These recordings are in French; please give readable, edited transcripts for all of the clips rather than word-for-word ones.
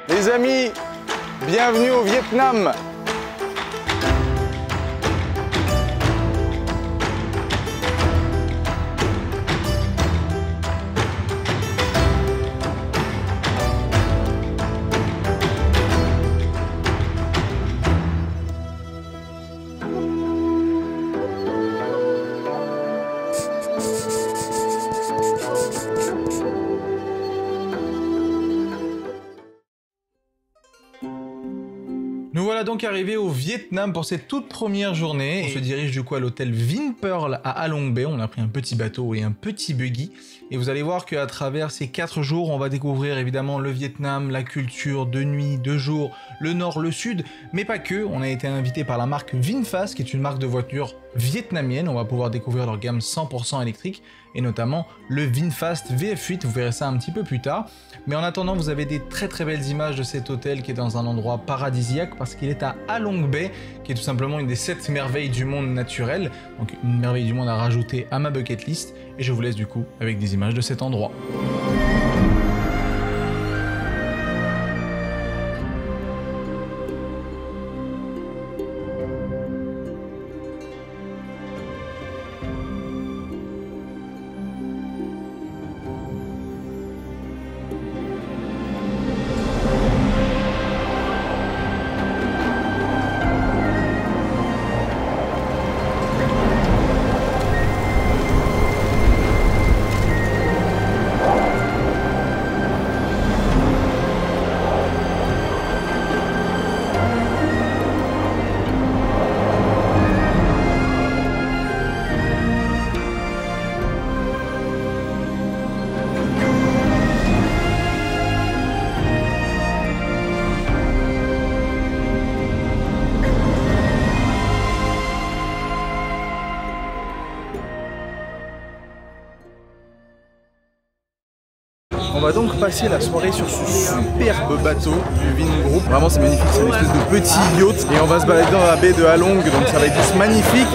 Les amis, bienvenue au Vietnam. Nous voilà donc arrivés au Vietnam pour cette toute première journée. On se dirige du coup à l'hôtel Vinpearl à Halong Bay. On a pris un petit bateau et un petit buggy. Et vous allez voir qu'à travers ces 4 jours, on va découvrir évidemment le Vietnam, la culture de nuit, de jour, le nord, le sud, mais pas que. On a été invité par la marque VinFast, qui est une marque de voiture vietnamienne. On va pouvoir découvrir leur gamme 100% électrique et notamment le VinFast VF8. Vous verrez ça un petit peu plus tard. Mais en attendant, vous avez des très belles images de cet hôtel qui est dans un endroit paradisiaque parce qu'il est à Halong Bay, qui est tout simplement une des 7 merveilles du monde naturel. Donc une merveille du monde à rajouter à ma bucket list. Et je vous laisse du coup avec des images de cet endroit. On va donc passer la soirée sur ce superbe bateau du Vin Group. Vraiment c'est magnifique, c'est une espèce de petit yacht et on va se balader dans la baie de Halong, donc ça va être juste magnifique.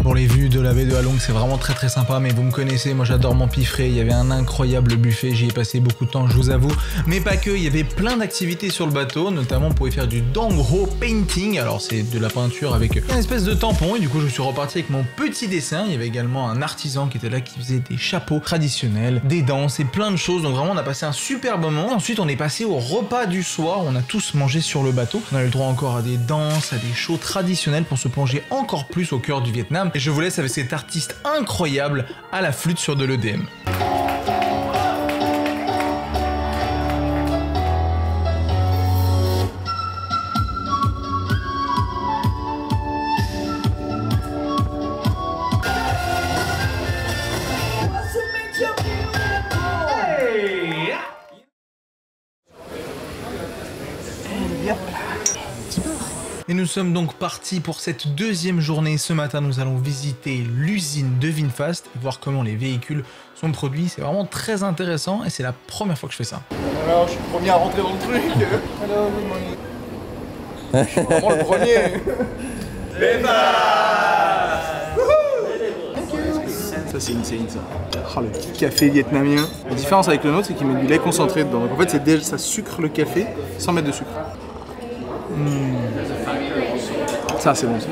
Bon, les vues de la baie de Halong, c'est vraiment très sympa, mais vous me connaissez, moi j'adore m'empiffrer. Il y avait un incroyable buffet, j'y ai passé beaucoup de temps, je vous avoue. Mais pas que, il y avait plein d'activités sur le bateau, notamment on pouvait faire du Dong Ho Painting. Alors c'est de la peinture avec une espèce de tampon, et du coup je suis reparti avec mon petit dessin. Il y avait également un artisan qui était là, qui faisait des chapeaux traditionnels, des danses et plein de choses. Donc vraiment on a passé un super moment. Ensuite on est passé au repas du soir, on a tous mangé sur le bateau. On a eu le droit encore à des danses, à des shows traditionnels pour se plonger encore plus au cœur du Vietnam. Et je vous laisse avec cet artiste incroyable à la flûte sur de l'EDM. Et nous sommes donc partis pour cette deuxième journée. Ce matin, nous allons visiter l'usine de VinFast et voir comment les véhicules sont produits. C'est vraiment très intéressant et c'est la première fois que je fais ça. Alors, je suis le premier à rentrer dans le truc. Hello, good morning. Je suis vraiment le premier. Ça, c'est insane, ça. Oh, le petit café vietnamien. La différence avec le nôtre, c'est qu'il met du lait concentré dedans. Donc en fait, ça sucre le café sans mettre de sucre. Ça, c'est bon, ça.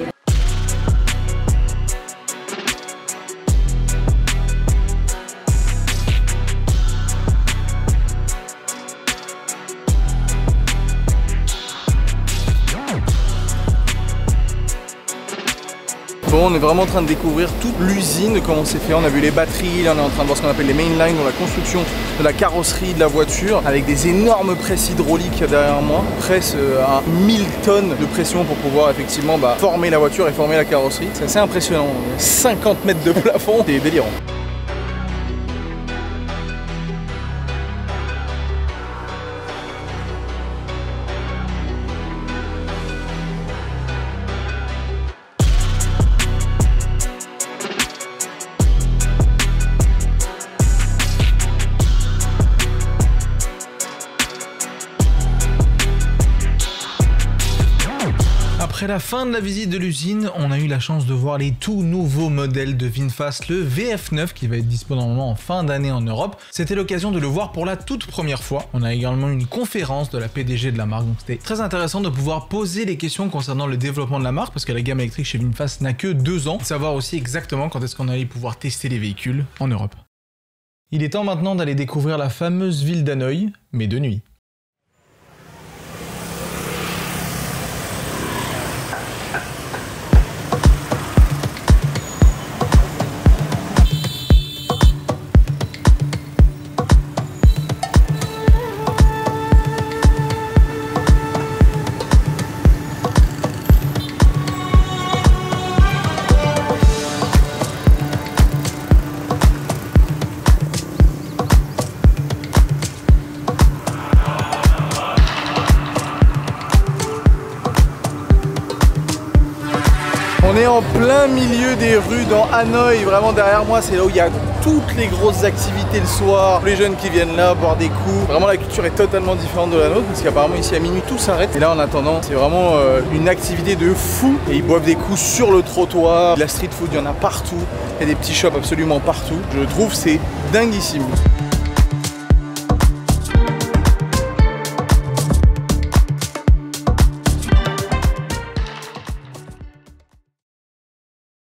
Bon, on est vraiment en train de découvrir toute l'usine, comment c'est fait. On a vu les batteries, là on est en train de voir ce qu'on appelle les mainlines, dans la construction de la carrosserie de la voiture, avec des énormes presses hydrauliques derrière moi. Presse à 1000 tonnes de pression pour pouvoir effectivement former la voiture et former la carrosserie. C'est assez impressionnant. 50 mètres de plafond, c'est délirant. Après la fin de la visite de l'usine, on a eu la chance de voir les tout nouveaux modèles de VinFast, le VF9 qui va être disponible normalement en fin d'année en Europe. C'était l'occasion de le voir pour la toute première fois. On a également eu une conférence de la PDG de la marque, donc c'était très intéressant de pouvoir poser les questions concernant le développement de la marque parce que la gamme électrique chez VinFast n'a que 2 ans. Savoir aussi exactement quand est-ce qu'on allait pouvoir tester les véhicules en Europe. Il est temps maintenant d'aller découvrir la fameuse ville d'Hanoï, mais de nuit. On est en plein milieu des rues dans Hanoï, vraiment derrière moi c'est là où il y a toutes les grosses activités le soir, les jeunes qui viennent là boire des coups. Vraiment la culture est totalement différente de la nôtre parce qu'apparemment ici à minuit tout s'arrête. Et là en attendant c'est vraiment une activité de fou et ils boivent des coups sur le trottoir. La street food il y en a partout, il y a des petits shops absolument partout. Je trouve c'est dinguissime.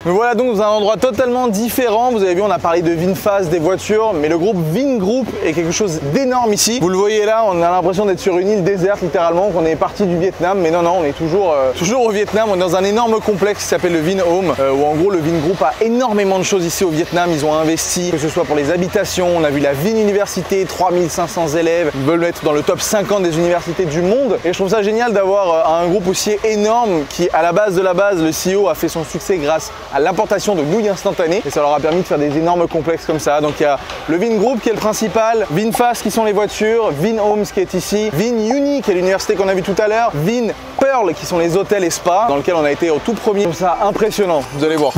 Me voilà donc dans un endroit totalement différent. Vous avez vu, on a parlé de VinFast, des voitures, mais le groupe Vingroup est quelque chose d'énorme ici. Vous le voyez là, on a l'impression d'être sur une île déserte littéralement, qu'on est parti du Vietnam, mais non, on est toujours au Vietnam. On est dans un énorme complexe qui s'appelle le Vinhome, où en gros le Vingroup a énormément de choses ici au Vietnam. Ils ont investi, que ce soit pour les habitations, on a vu la Vin Université, 3500 élèves, ils veulent être dans le top 50 des universités du monde. Et je trouve ça génial d'avoir un groupe aussi énorme qui, à la base de la base, le CEO a fait son succès grâce à l'importation de nouilles instantanées et ça leur a permis de faire des énormes complexes comme ça. Donc il y a le Vingroup qui est le principal, VinFast qui sont les voitures, Vinhome qui est ici, VinUni qui est l'université qu'on a vu tout à l'heure, VinPearl qui sont les hôtels et spas dans lesquels on a été au tout premier. Donc ça impressionnant, vous allez voir.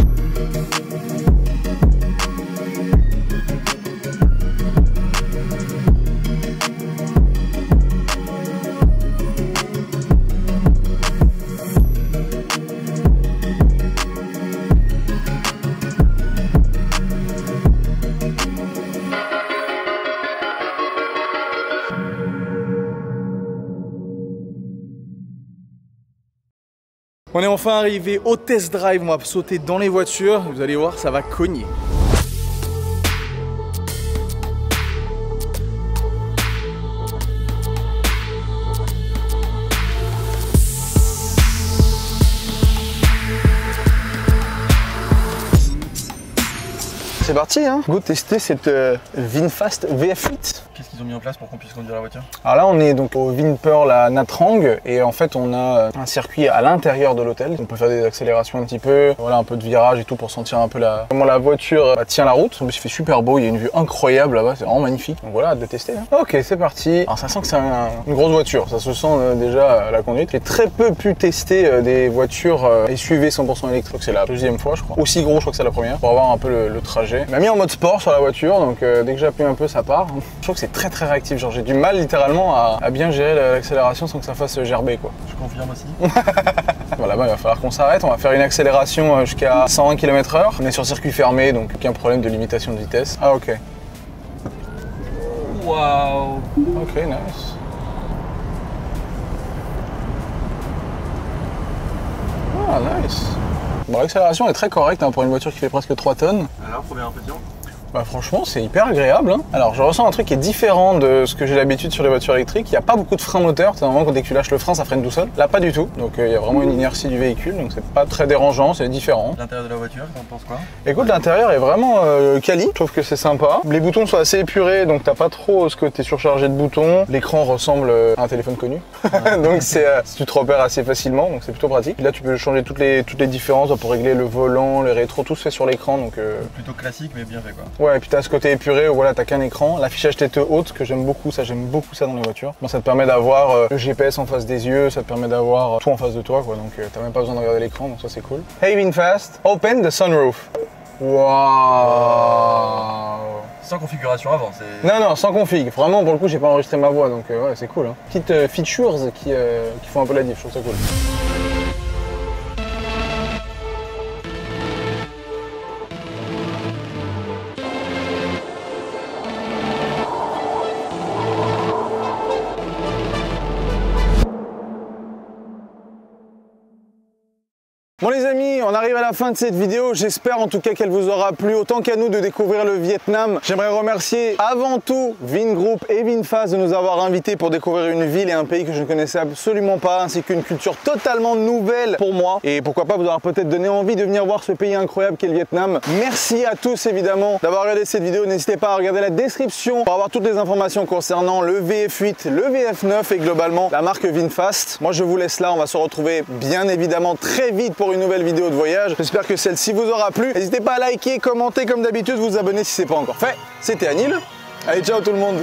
On est enfin arrivé au test drive, on va sauter dans les voitures, vous allez voir ça va cogner. C'est parti hein. Go tester cette VinFast VF8. Qu'est-ce qu'ils ont mis en place pour qu'on puisse conduire la voiture? Alors là on est donc au VinPearl à Nha Trang et en fait on a un circuit à l'intérieur de l'hôtel. On peut faire des accélérations un petit peu, voilà un peu de virage et tout pour sentir un peu comment la voiture tient la route. En plus il fait super beau, il y a une vue incroyable là-bas, c'est vraiment magnifique. Donc voilà, hâte de tester. Hein. Ok c'est parti. Alors ça sent que c'est une grosse voiture, ça se sent déjà à la conduite. J'ai très peu pu tester des voitures SUV 100% électriques, c'est la deuxième fois je crois. Aussi gros je crois que c'est la première, pour avoir un peu le trajet. Il m'a mis en mode sport sur la voiture donc dès que j'appuie un peu ça part. Je trouve que c'est très réactif, genre j'ai du mal littéralement à bien gérer l'accélération sans que ça fasse gerber quoi. Je confirme aussi. Voilà, bah, il va falloir qu'on s'arrête, on va faire une accélération jusqu'à 120 km/h. On est sur circuit fermé donc aucun problème de limitation de vitesse. Ah ok. Waouh. Ok, nice. Ah nice. Bon l'accélération est très correcte hein, pour une voiture qui fait presque 3 tonnes. Alors première impression? Bah franchement c'est hyper agréable hein. Alors je ressens un truc qui est différent de ce que j'ai l'habitude sur les voitures électriques. Il n'y a pas beaucoup de frein moteur, c'est vraiment quand dès que tu lâches le frein ça freine tout seul. Là pas du tout, donc il y a vraiment une inertie du véhicule, donc c'est pas très dérangeant, c'est différent. L'intérieur de la voiture, t'en penses quoi? Écoute l'intérieur est vraiment quali, je trouve que c'est sympa. Les boutons sont assez épurés donc t'as pas trop ce côté surchargé de boutons. L'écran ressemble à un téléphone connu, ouais. Donc tu te repères assez facilement, donc c'est plutôt pratique. Là tu peux changer toutes les différences pour régler le volant, les rétros, tout se fait sur l'écran donc... Plutôt classique mais bien fait quoi. Ouais et puis t'as ce côté épuré où voilà t'as qu'un écran, l'affichage tête haute que j'aime beaucoup ça dans les voitures. Bon, ça te permet d'avoir le GPS en face des yeux, ça te permet d'avoir tout en face de toi quoi, donc t'as même pas besoin de regarder l'écran donc ça c'est cool. Hey VinFast, open the sunroof. Waouh. Sans configuration avant, c'est... Non, sans config. Vraiment, pour le coup, j'ai pas enregistré ma voix, donc ouais, c'est cool. Hein. Petites features qui font un peu la diff, je trouve ça cool. Bon les amis, on arrive à la fin de cette vidéo. J'espère en tout cas qu'elle vous aura plu autant qu'à nous de découvrir le Vietnam. J'aimerais remercier avant tout Vingroup et Vinfast de nous avoir invités pour découvrir une ville et un pays que je ne connaissais absolument pas, ainsi qu'une culture totalement nouvelle pour moi. Et pourquoi pas vous avoir peut-être donné envie de venir voir ce pays incroyable qu'est le Vietnam. Merci à tous évidemment d'avoir regardé cette vidéo. N'hésitez pas à regarder la description pour avoir toutes les informations concernant le VF8, le VF9 et globalement la marque Vinfast. Moi je vous laisse là, on va se retrouver bien évidemment très vite pour une nouvelle vidéo de voyage. J'espère que celle-ci vous aura plu. N'hésitez pas à liker, commenter comme d'habitude, vous abonner si ce n'est pas encore fait. C'était Anil. Allez, ciao tout le monde.